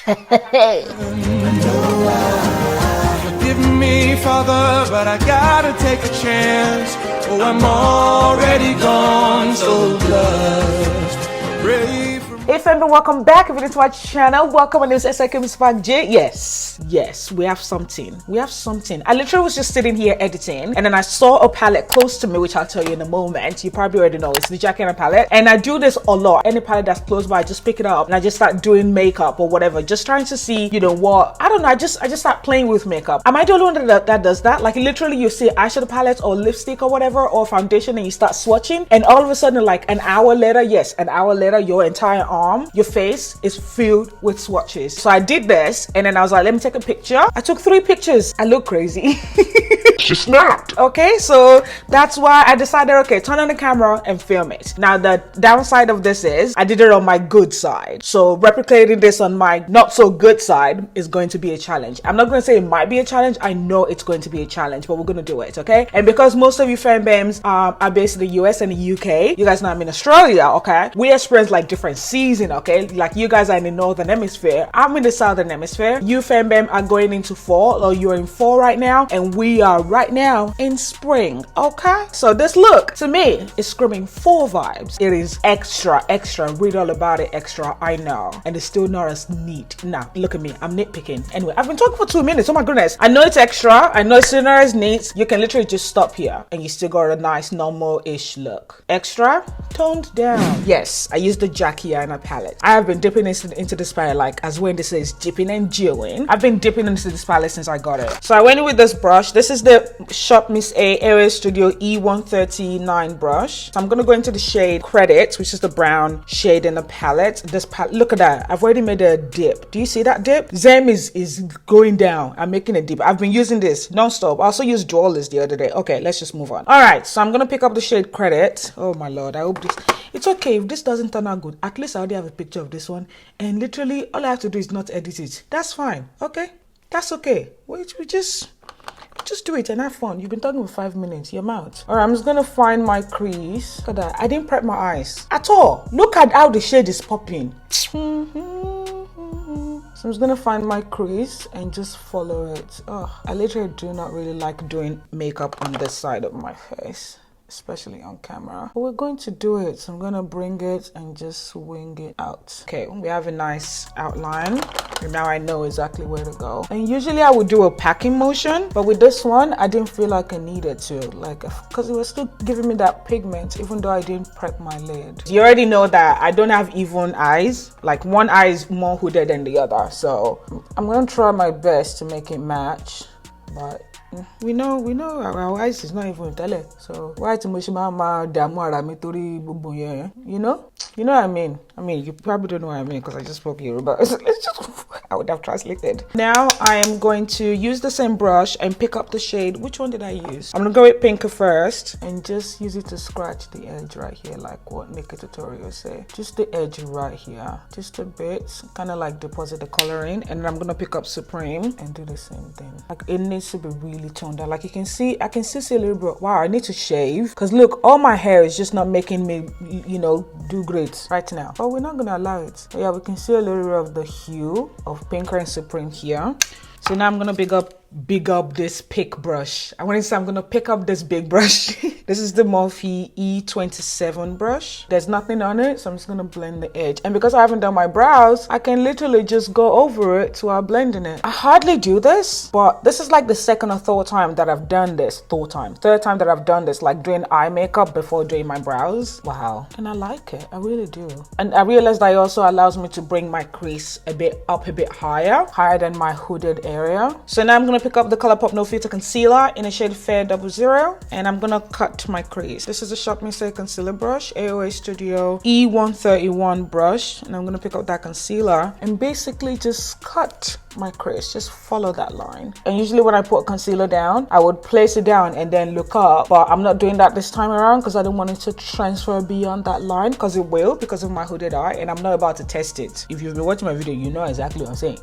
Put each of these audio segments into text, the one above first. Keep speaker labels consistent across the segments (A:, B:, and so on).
A: Forgive me, Father, but I gotta take a chance. Oh, I'm already gone, so blessed. Pray for me.
B: Hey family, welcome back. If you're new to our channel, welcome. My name is Esther, MsTopacJay. Yes, we have something. I literally was just sitting here editing, and then I saw a palette close to me, which I'll tell you in a moment. You probably already know it's the Jackie palette, and I do this a lot. Any palette that's close by, I just pick it up and I just start doing makeup or whatever, just trying to see, you know what, I don't know, I just start playing with makeup. Am I the only one that does that? Like literally you see eyeshadow palette or lipstick or whatever or foundation and you start swatching, and all of a sudden like an hour later, your entire arm, your face is filled with swatches. So I did this, and then I was like, let me take a picture. I took 3 pictures. I look crazy. She snapped. Okay, so that's why I decided, okay, turn on the camera and film it. Now the downside of this is I did it on my good side, so replicating this on my not so good side is going to be a challenge. I'm not going to say it might be a challenge. I know it's going to be a challenge, but we're going to do it, okay? And because most of you fanbams are based in the US and the UK, you guys know I'm in Australia, okay? We experience like different season, okay? Like you guys are in the northern hemisphere, I'm in the southern hemisphere. You fanbam are going into fall, or you're in fall right now, and we are right now in spring, okay? So this look to me is screaming fall vibes. It is extra read all about it extra, I know, and it's still not as neat. Nah, look at me, I'm nitpicking. Anyway, I've been talking for 2 minutes. Oh my goodness, I know it's extra, I know it's still not as neat. You can literally just stop here and you still got a nice normal-ish look. Extra toned down. Yes, I used the Jackie Aina palette. I have been dipping into this palette, like as when this is dipping and dewing. I've been dipping into this palette since I got it. So I went in with this brush. This is the Shop Miss A Area Studio E139 brush. So I'm gonna go into the shade Credit, which is the brown shade in the palette. This palette, look at that. I've already made a dip. Do you see that dip? Zem is going down. I'm making a dip. I've been using this non-stop. I also used Drawless the other day. Okay, let's just move on. All right, so I'm gonna pick up the shade Credit. Oh my lord, I hope this. It's okay if this doesn't turn out good. At least I already have a picture of this one, and literally all I have to do is not edit it. That's fine. Okay, that's okay. We just do it and have fun. You've been talking for 5 minutes. Your mouth. All right, I'm just gonna find my crease. Look at that. I didn't prep my eyes at all. Look at how the shade is popping. So I'm just gonna find my crease and just follow it. Oh, I literally do not really like doing makeup on this side of my face, especially on camera, but we're going to do it. So I'm gonna bring it and just swing it out. Okay, we have a nice outline, and now I know exactly where to go. And usually I would do a packing motion, but with this one I didn't feel like I needed to, like, because it was still giving me that pigment even though I didn't prep my lid. You already know that I don't have even eyes. Like one eye is more hooded than the other, so I'm gonna try my best to make it match, but we know our eyes is not even tele, so why to much mama damara mitori bubu, you know what I mean. You probably don't know what I mean because I just spoke Yoruba. So let's just, I would have translated. Now I am going to use the same brush and pick up the shade. Which one did I use? I'm gonna go with pinker first and just use it to scratch the edge right here, like what Nikki tutorial say. Just the edge right here, just a bit, kind of like deposit the color in, and then I'm gonna pick up Supreme and do the same thing. Like it needs to be really toned down. Like you can see, I can still see a little bit. Wow, I need to shave because look, all my hair is just not making me, you know, do great right now. But we're not gonna allow it. But yeah, we can see a little bit of the hue of Pinker and Supreme here. So now I'm gonna big up this pick brush. I want to say I'm gonna pick up this big brush. This is the Morphe E27 brush. There's nothing on it, so I'm just gonna blend the edge. And because I haven't done my brows, I can literally just go over it while blending it. I hardly do this, but this is like the second or third time that I've done this. Third time that I've done this, like doing eye makeup before doing my brows. Wow, and I like it. I really do. And I realized that it also allows me to bring my crease a bit higher than my hooded area. So now I'm gonna pick up the Colourpop No Filter Concealer in a shade Fair 00, and I'm gonna cut my crease. This is a Shop Miss A concealer brush, AOA Studio E131 brush, and I'm gonna pick up that concealer and basically just cut my crease, just follow that line. And usually when I put concealer down, I would place it down and then look up, but I'm not doing that this time around because I don't want it to transfer beyond that line, because it will, because of my hooded eye, and I'm not about to test it. If you've been watching my video, you know exactly what I'm saying.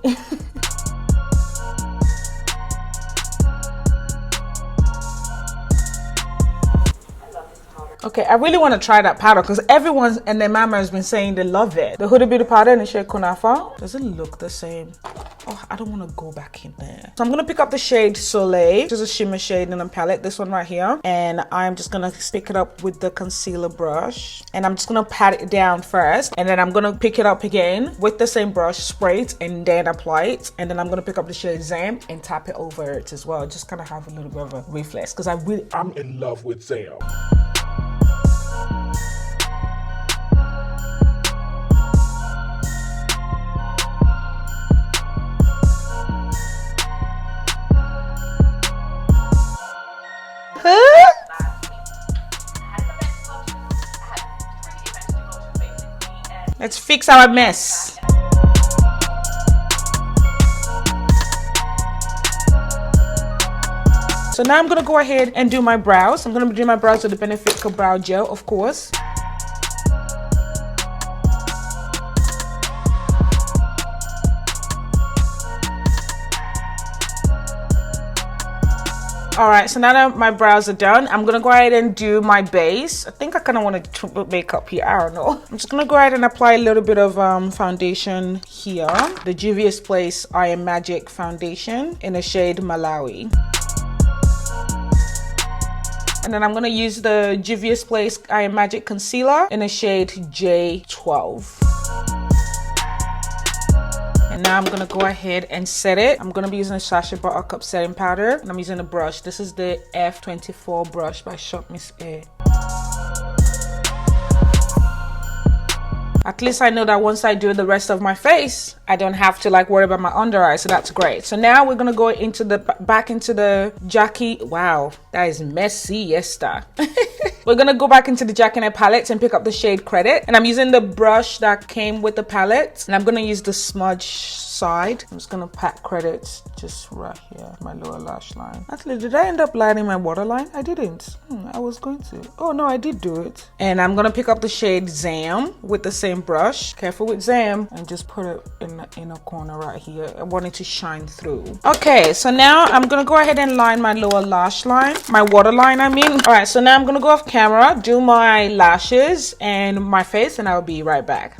B: Okay, I really want to try that powder because everyone and their mama has been saying they love it. The Huda Beauty powder in the shade Kunafa. Does it look the same? Oh, I don't want to go back in there. So I'm going to pick up the shade Soleil, which is a shimmer shade in a palette, this one right here. And I'm just going to pick it up with the concealer brush. And I'm just going to pat it down first. And then I'm going to pick it up again with the same brush, spray it, and then apply it. And then I'm going to pick up the shade Zam and tap it over it as well. Just kind of have a little bit of a reflex because I'm in love with Zam. Let's fix our mess. So now I'm gonna go ahead and do my brows. I'm gonna do my brows with the Benefit KaBrow Gel, of course. All right, so now that my brows are done, I'm gonna go ahead and do my base. I think I kind of want to put makeup here. I don't know. I'm just gonna go ahead and apply a little bit of foundation here. The Juvias Place I Am Magic foundation in the shade Malawi. And then I'm gonna use the Juvias Place I Am Magic concealer in the shade J12. And now I'm gonna go ahead and set it. I'm gonna be using a Sacha Buttercup setting powder, and I'm using a brush. This is the F24 brush by Shawty. At least I know that once I do the rest of my face, I don't have to like worry about my under eye, so that's great. So now we're gonna go into the back into the Jackie. Wow, that is messy, Esther. We're gonna go back into the Jackie palette and pick up the shade Credit, and I'm using the brush that came with the palette, and I'm gonna use the smudge side. I'm just gonna pat Credit just right here, my lower lash line. Actually, did I end up lining my waterline? I didn't. I was going to. Oh no, I did do it. And I'm gonna pick up the shade Zam with the same brush. Careful with Zam, and just put it in the inner corner right here. I want it to shine through. Okay, so now I'm gonna go ahead and line my lower lash line, my waterline I mean. All right, so now I'm gonna go off camera, do my lashes and my face, and I'll be right back.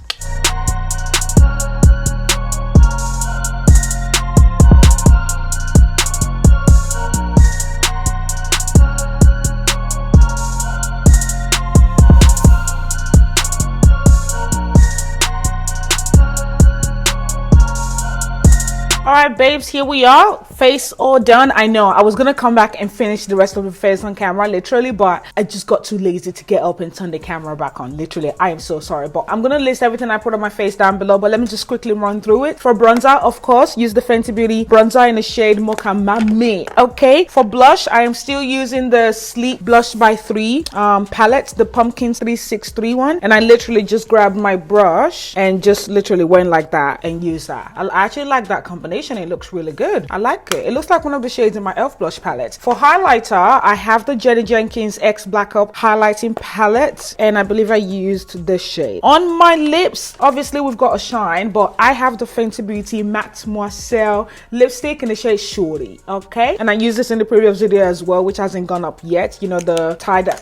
B: All right, babes, here we are. Face all done. I know I was gonna come back and finish the rest of the face on camera, literally, but I just got too lazy to get up and turn the camera back on. Literally, I am so sorry, but I'm gonna list everything I put on my face down below, but let me just quickly run through it. For bronzer, of course, use the Fenty Beauty bronzer in the shade Mocha Mami. Okay, for blush, I am still using the Sleek Blush by 3 palette, the Pumpkin 363 one, and I literally just grabbed my brush and just literally went like that and used that. I actually like that combination. It looks really good. I like it. It looks like one of the shades in my e.l.f. blush palette. For highlighter, I have the Jenny Jenkins X Black Up highlighting palette, and I believe I used this shade. On my lips, obviously we've got a shine, but I have the Fenty Beauty Mattmoiselle lipstick in the shade Shawty. Okay, and I used this in the previous video as well, which hasn't gone up yet. You know, the tie-dye.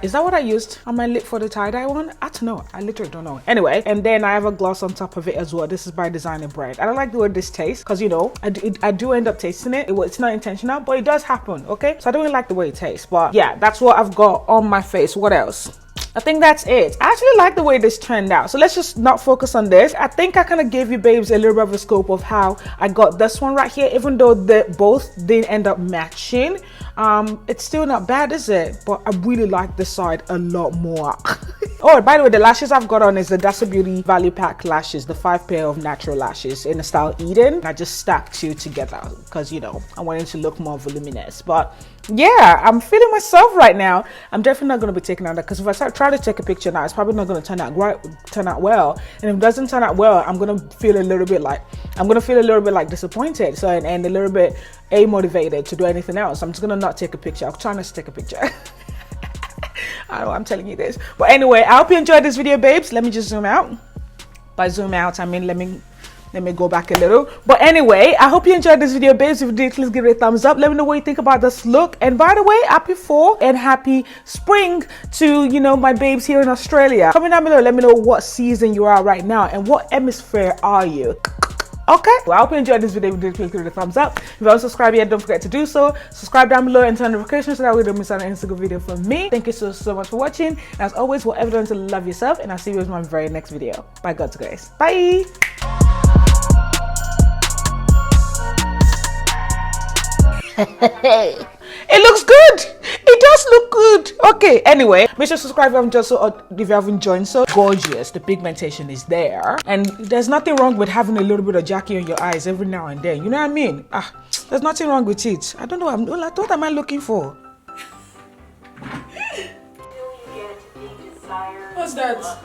B: Is that what I used on my lip for the tie-dye one? I don't know. I literally don't know. Anyway, and then I have a gloss on top of it as well. This is by Designer Brand. I don't like the way this tastes because, you know, I do end up tasting it. It's not intentional, but it does happen, okay? So I don't really like the way it tastes, but yeah, that's what I've got on my face. What else? I think that's it. I actually like the way this turned out. So let's just not focus on this. I think I kind of gave you babes a little bit of a scope of how I got this one right here, even though they both didn't end up matching. It's still not bad, is it? But I really like this side a lot more. Oh, by the way, the lashes I've got on is the Dasa Beauty Value Pack lashes, the 5 pair of natural lashes in the style Eden. I just stacked 2 together because, you know, I wanted to look more voluminous. But yeah, I'm feeling myself right now. I'm definitely not going to be taking on that because if I try to take a picture now, it's probably not going to turn out well. And if it doesn't turn out well, I'm going to feel a little bit like disappointed. So and a little bit motivated to do anything else. I'm just going to not take a picture. I'm trying to take a picture. I know I'm telling you this, but anyway, I hope you enjoyed this video, babes. Let me just zoom out. By zoom out, I mean let me Let me go back a little. But anyway, I hope you enjoyed this video, babes. If you did, please give it a thumbs up. Let me know what you think about this look. And by the way, happy fall and happy spring to, you know, my babes here in Australia. Comment down below, let me know what season you are right now and what hemisphere are you. Okay, well, I hope you enjoyed this video. If you did, please give it a thumbs up. If you haven't subscribed yet, don't forget to do so. Subscribe down below and turn notifications so that way you don't miss out on any single video from me. Thank you so much for watching. And as always, whatever you're doing to love yourself, and I'll see you in my very next video. By God's grace. Bye. It looks good. It does look good. Okay, anyway, make sure to subscribe if you haven't done so, or if you haven't joined so. Gorgeous. The pigmentation is there, and there's nothing wrong with having a little bit of Jackie on your eyes every now and then. You know what I mean? There's nothing wrong with it. I don't know. What am I looking for? What's that?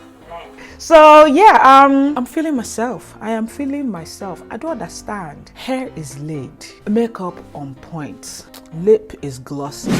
B: So yeah, I'm feeling myself. I am feeling myself. I don't understand. Hair is laid, makeup on point, lip is glossy.